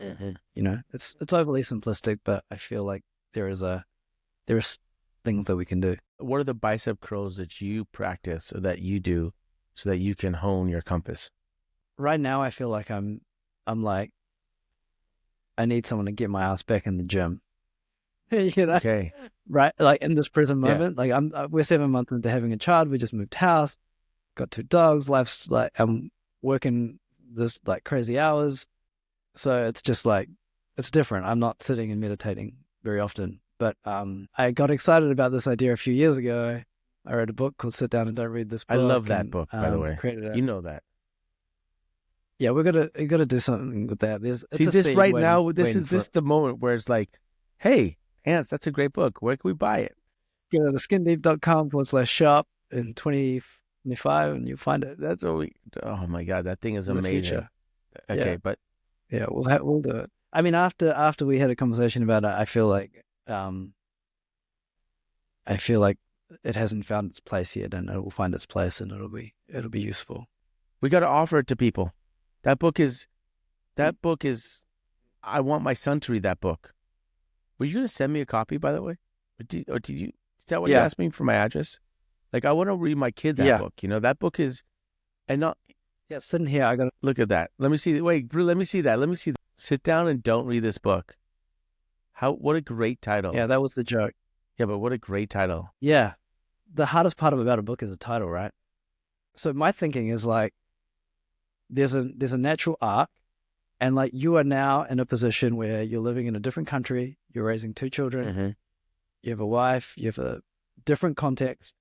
It's overly simplistic, but I feel like there are things that we can do. What are the bicep curls that you practice or that you do so that you can hone your compass? Right now, I feel like I'm like, I need someone to get my ass back in the gym. Okay. Right? Like in this present moment, like we're 7 months into having a child. We just moved house, got 2 dogs. Life's like, I'm working this like crazy hours. So it's just like, it's different. I'm not sitting and meditating very often, but I got excited about this idea a few years ago. I read a book called Sit Down and Don't Read This Book. I love that book, by the way. You know that. Yeah, we got to do something with that. This is the moment where it's like, hey, Ants, that's a great book. Where can we buy it? Go to theskindeep.com/shop in 2025 and you'll find it. That's what oh my God, that thing is amazing. Okay, but yeah, we'll do it. I mean, after we had a conversation about it, I feel like it hasn't found its place yet, and it will find its place, and it'll be useful. We got to offer it to people. That book is, I want my son to read that book. Were you going to send me a copy, by the way? Or did you, is that what you asked me for my address? Like, I want to read my kid that book. That book is, and not. Yeah, sitting here, I got to look at that. Let me see. Wait, Brew, let me see that. Sit down and don't read this book. What a great title. Yeah, that was the joke. Yeah, but what a great title. Yeah. The hardest part about a book is a title, right? So my thinking is like, there's a natural arc, and like you are now in a position where you're living in a different country, you're raising 2 children, you have a wife, you have a different context.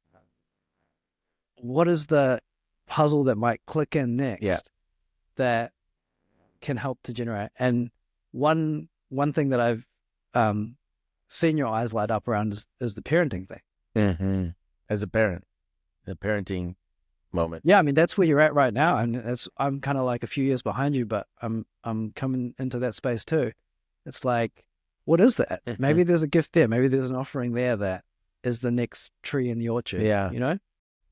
What is the puzzle that might click in next that can help to generate? And one thing that I've seen your eyes light up around is the parenting thing. As a parent, the parenting moment. Yeah, I mean that's where you're at right now, and I'm kind of like a few years behind you, but I'm coming into that space too. It's like, what is that? Maybe there's a gift there. Maybe there's an offering there that is the next tree in the orchard. Yeah. You know?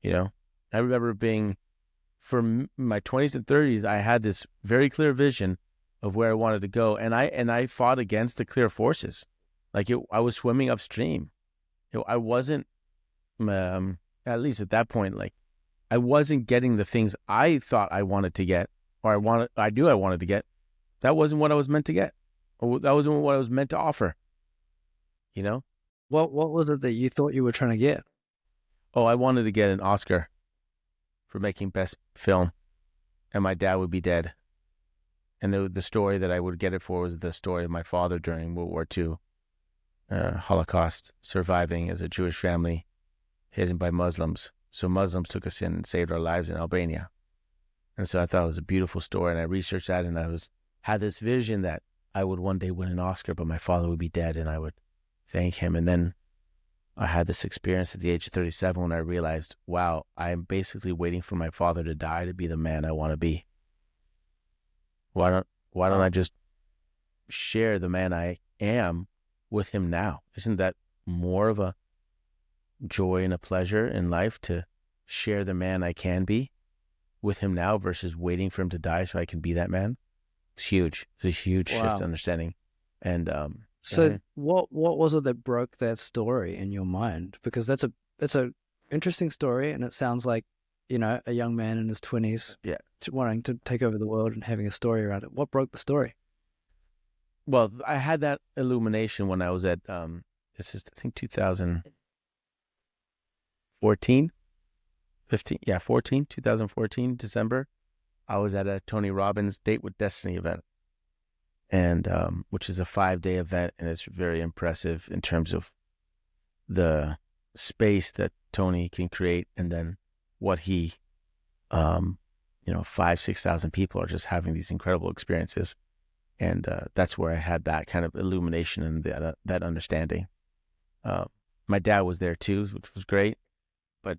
You know, I remember being, my 20s and 30s, I had this very clear vision of where I wanted to go, and I fought against the clear forces. Like I was swimming upstream. I wasn't, at least at that point, like I wasn't getting the things I thought I wanted to get, or I knew I wanted to get. That wasn't what I was meant to get, or that wasn't what I was meant to offer. You know? What was it that you thought you were trying to get? Oh, I wanted to get an Oscar for making best film, and my dad would be dead. And the story that I would get it for was the story of my father during World War II, Holocaust, surviving as a Jewish family, hidden by Muslims. So Muslims took us in and saved our lives in Albania. And so I thought it was a beautiful story, and I researched that, and had this vision that I would one day win an Oscar, but my father would be dead, and I would thank him. And then I had this experience at the age of 37 when I realized, wow, I'm basically waiting for my father to die to be the man I want to be. Why don't I just share the man I am with him now? Isn't that more of a joy and a pleasure in life, to share the man I can be with him now versus waiting for him to die so I can be that man? It's huge. It's a huge shift in understanding. And so what was it that broke that story in your mind? Because it's a interesting story, and it sounds like, you know, a young man in his 20s, wanting to take over the world and having a story around it. What broke the story? Well, I had that illumination when I was at this is, I think, 2014, 2014, December. I was at a Tony Robbins Date with Destiny event, and which is a 5-day event, and it's very impressive in terms of the space that Tony can create, and then what he, 5,000-6,000 people are just having these incredible experiences, and that's where I had that kind of illumination and that understanding. My dad was there too, which was great, but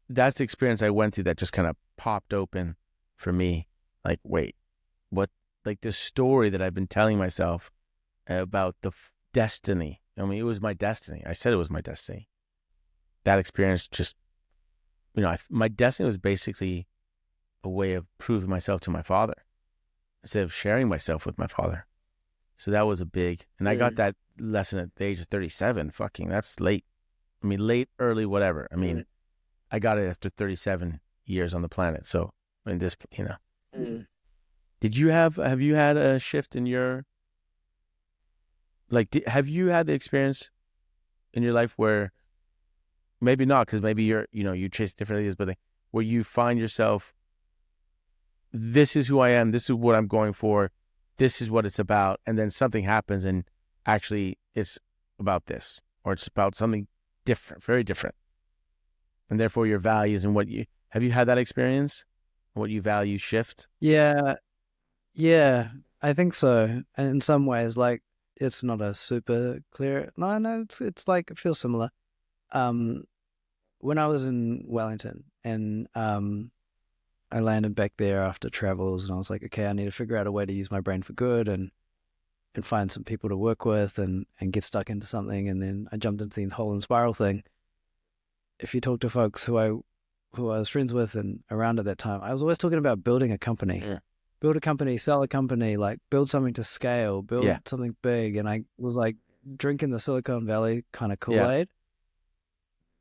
that's the experience I went through that just kind of popped open for me. Like, wait, what? Like this story that I've been telling myself about the destiny. I mean, it was my destiny. I said it was my destiny. That experience just, my destiny was basically a way of proving myself to my father instead of sharing myself with my father. So that was a big, and I got that lesson at the age of 37. Fucking, that's late. I mean, late, early, whatever. I mean, I got it after 37 years on the planet. So, I mean, this, have you had a shift in your, like, have you had the experience in your life where, maybe not, because maybe you chase different ideas, but like, where you find yourself, this is who I am, this is what I'm going for, this is what it's about, and then something happens and actually it's about this, or it's about something different, very different, and therefore your values and have you had that experience? What you value shift? Yeah, I think so. And in some ways, like, it's not a super clear. No, it's like, it feels similar. When I was in Wellington, and I landed back there after travels, and I was like, okay, I need to figure out a way to use my brain for good, and find some people to work with, and get stuck into something. And then I jumped into the whole and spiral thing. If you talk to folks who I was friends with and around at that time, I was always talking about building a company. Yeah. Build a company, sell a company, like build something to scale, build something big. And I was like drinking the Silicon Valley kind of Kool-Aid.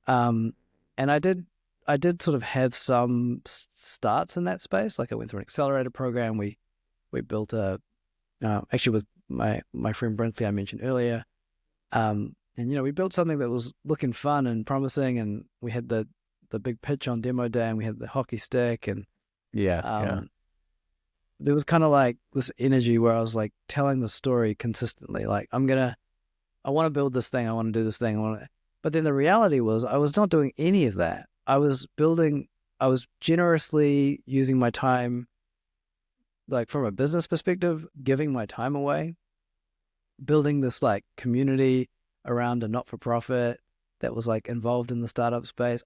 And I did sort of have some starts in that space. Like I went through an accelerator program. We built actually with my friend Brinkley I mentioned earlier. And we built something that was looking fun and promising, and we had the big pitch on demo day, and we had the hockey stick, and there was kind of like this energy where I was like telling the story consistently, like I want to build this thing, I want to do this thing, but then the reality was I was not doing any of that. I was generously using my time, like from a business perspective, giving my time away, building this like community around a not-for-profit that was like involved in the startup space.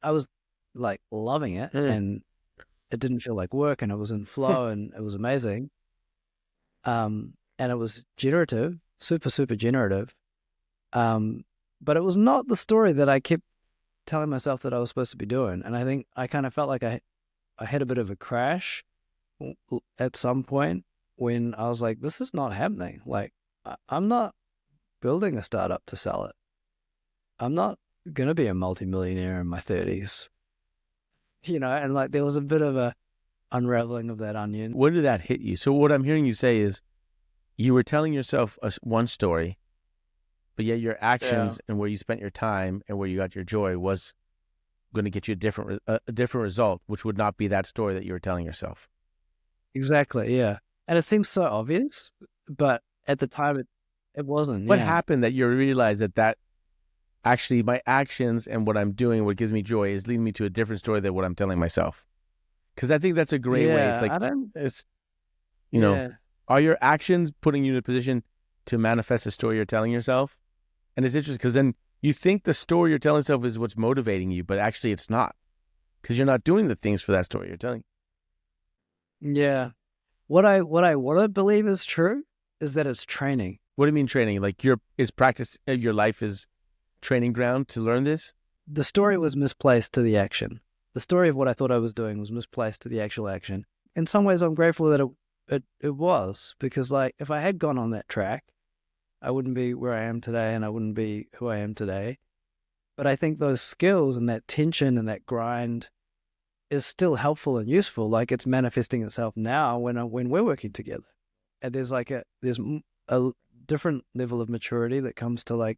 like loving it, Mm. and it didn't feel like work, and it was in flow, and it was amazing. And it was generative, super, super generative. But it was not the story that I kept telling myself that I was supposed to be doing. And I think I kind of felt like I had a bit of a crash at some point when I was like, this is not happening. Like, I'm not building a startup to sell it. I'm not going to be a multimillionaire in my 30s. And like there was a bit of a unraveling of that onion. When did that hit you? So what I'm hearing you say is you were telling yourself one story, but yet your actions and where you spent your time and where you got your joy was going to get you a different result, which would not be that story that you were telling yourself. Exactly, yeah. And it seems so obvious, but at the time it wasn't. What happened that you realized that actually my actions and what I'm doing, what gives me joy, is leading me to a different story than what I'm telling myself? Because I think that's a great way. It's like, are your actions putting you in a position to manifest the story you're telling yourself? And it's interesting because then you think the story you're telling yourself is what's motivating you, but actually it's not, because you're not doing the things for that story you're telling. Yeah. What I want to believe is true is that it's training. What do you mean training? Like is practice your life is training ground to learn this? The story was misplaced to the action. The story of what I thought I was doing was misplaced to the actual action. In some ways, I'm grateful that it was, because like if I had gone on that track, I wouldn't be where I am today, and I wouldn't be who I am today. But I think those skills and that tension and that grind is still helpful and useful. Like it's manifesting itself now when we're working together. And there's a different level of maturity that comes to like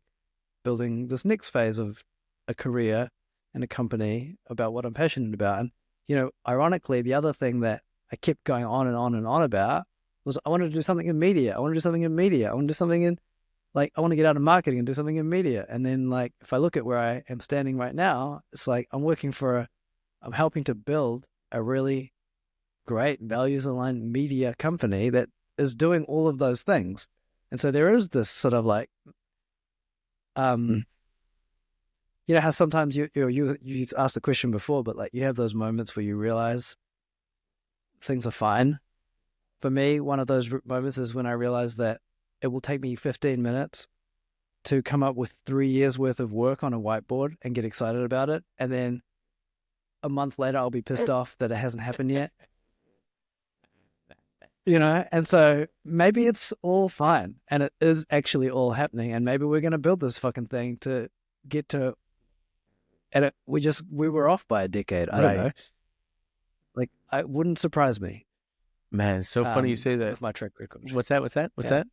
building this next phase of a career and a company about what I'm passionate about. And, ironically, the other thing that I kept going on and on and on about was I wanted to do something in media. I want to do something in media. I want to do something in, like, I want to get out of marketing and do something in media. And then, like, if I look at where I am standing right now, it's like I'm helping to build a really great values-aligned media company that is doing all of those things. And so there is this sort of like, how sometimes you asked the question before, but like you have those moments where you realize things are fine. For me, one of those moments is when I realize that it will take me 15 minutes to come up with 3 years worth of work on a whiteboard and get excited about it. And then a month later, I'll be pissed off that it hasn't happened yet. And so maybe it's all fine and it is actually all happening. And maybe we're going to build this fucking thing to get to, and we were off by a decade. I don't know. Like, it wouldn't surprise me. Man, it's so funny you say that. With my track record. What's that?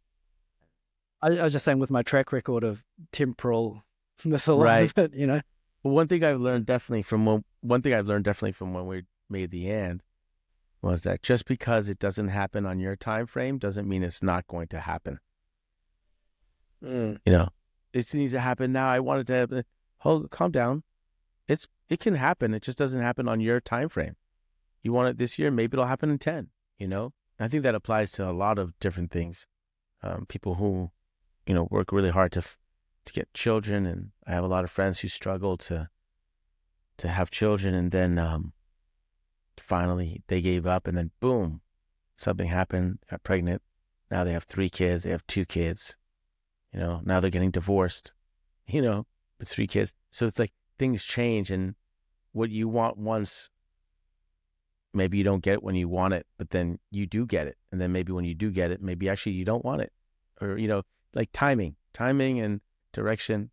I was just saying with my track record of temporal misalignment, Well, one thing I've learned definitely from when we made the end was that just because it doesn't happen on your time frame doesn't mean it's not going to happen. It needs to happen now. I want it to happen. Calm down. It can happen. It just doesn't happen on your time frame. You want it this year, maybe it'll happen in 10. I think that applies to a lot of different things. People who, work really hard to get children, and I have a lot of friends who struggle to have children, and then finally they gave up, and then boom, something happened, got pregnant. Now they have 3 kids, they have 2 kids. Now they're getting divorced, with 3 kids. So it's like things change, and what you want once, maybe you don't get it when you want it, but then you do get it. And then maybe when you do get it, maybe actually you don't want it. Or, like timing and direction.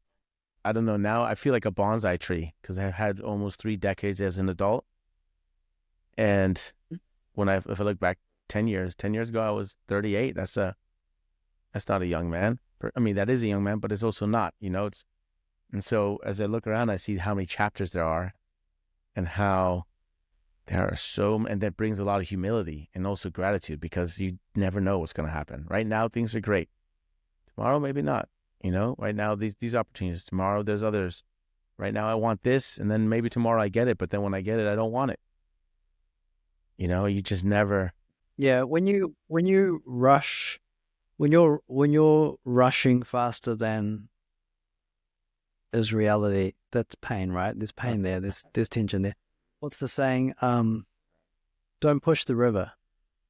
I don't know. Now I feel like a bonsai tree because I've had almost 3 decades as an adult. And if I look back 10 years ago, I was 38. That's not a young man. I mean, that is a young man, but it's also not, and so as I look around, I see how many chapters there are and how there are and that brings a lot of humility and also gratitude, because you never know what's going to happen. Right now, things are great. Tomorrow, maybe not. Right now, these opportunities. Tomorrow, there's others. Right now, I want this, and then maybe tomorrow I get it, but then when I get it, I don't want it. You just never. Yeah, when you rush, when you're rushing faster than is reality, that's pain, right? There's pain there. There's tension there. what's the saying? Don't push the river.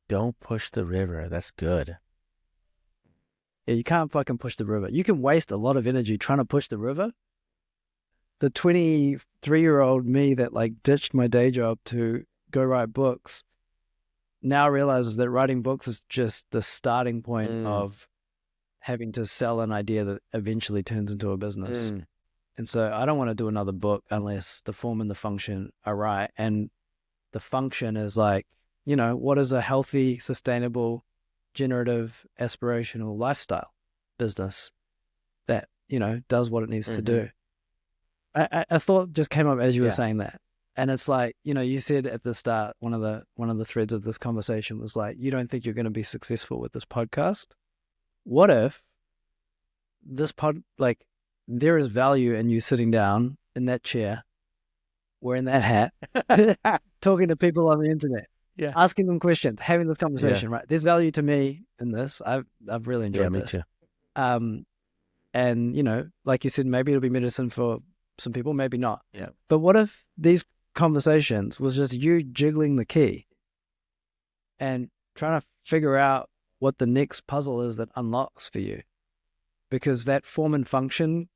Don't push the river. That's good. Yeah, you can't fucking push the river. You can waste a lot of energy trying to push the river. The 23-year-old me that like ditched my day job to go write books now realizes that writing books is just the starting point of having to sell an idea that eventually turns into a business. And so I don't want to do another book unless the form and the function are right. And the function is like, you know, what is a healthy, sustainable, generative, aspirational lifestyle business that, you know, does what it needs to do. I thought just came up as you were saying that. And it's like, you know, you said at the start, one of the threads of this conversation was like, you don't think you're going to be successful with this podcast? What if this like there is value in you sitting down in that chair, wearing that hat, talking to people on the internet, asking them questions, having this conversation, right? There's value to me in this. I've really enjoyed this. Me too. And, you know, like you said, maybe it'll be medicine for some people, maybe not. Yeah. But what if these conversations was just you jiggling the key and trying to figure out what the next puzzle is that unlocks for you? Because that form and function,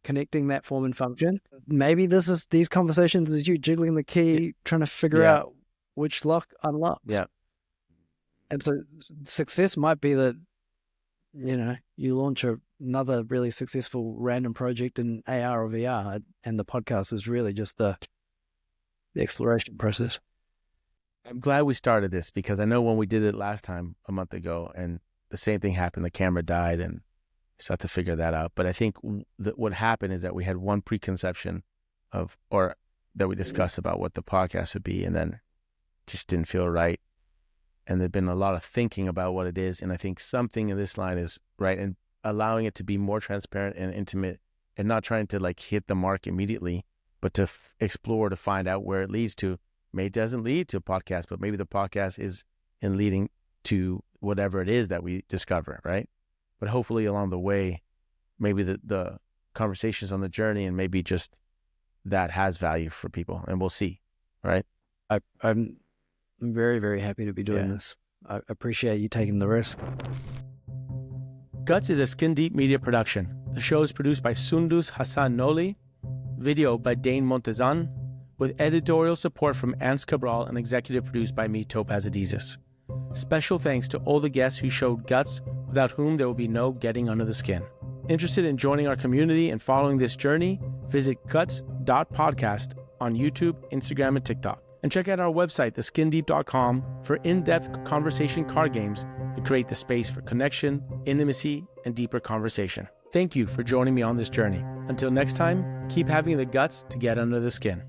connecting that form and function, maybe these conversations is you jiggling the key, trying to figure out which lock unlocks. Yeah. And so success might be that, you know, you launch another really successful random project in AR or VR, and the podcast is really just the exploration process. I'm glad we started this because I know when we did it last time a month ago and the same thing happened, the camera died and we had to figure that out. But I think what happened is that we had one preconception or that we discussed about what the podcast would be, and then just didn't feel right. And there'd been a lot of thinking about what it is. And I think something in this line is right, and allowing it to be more transparent and intimate and not trying to like hit the mark immediately, but to explore, to find out where it leads to. Maybe it doesn't lead to a podcast, but maybe the podcast is in leading to whatever it is that we discover, right? But hopefully along the way, maybe the conversations on the journey and maybe just that has value for people, and we'll see, right? I'm very, very happy to be doing this. I appreciate you taking the risk. Guts is a Skin Deep media production. The show is produced by Sundus Hassan Noli, video by Dane Montezan, with editorial support from Ants Cabraal and executive produced by me, Topaz Adizes. Special thanks to all the guests who showed guts, without whom there will be no getting under the skin. Interested in joining our community and following this journey? Visit guts.podcast on YouTube, Instagram, and TikTok. And check out our website, theskindeep.com, for in-depth conversation card games that create the space for connection, intimacy, and deeper conversation. Thank you for joining me on this journey. Until next time, keep having the guts to get under the skin.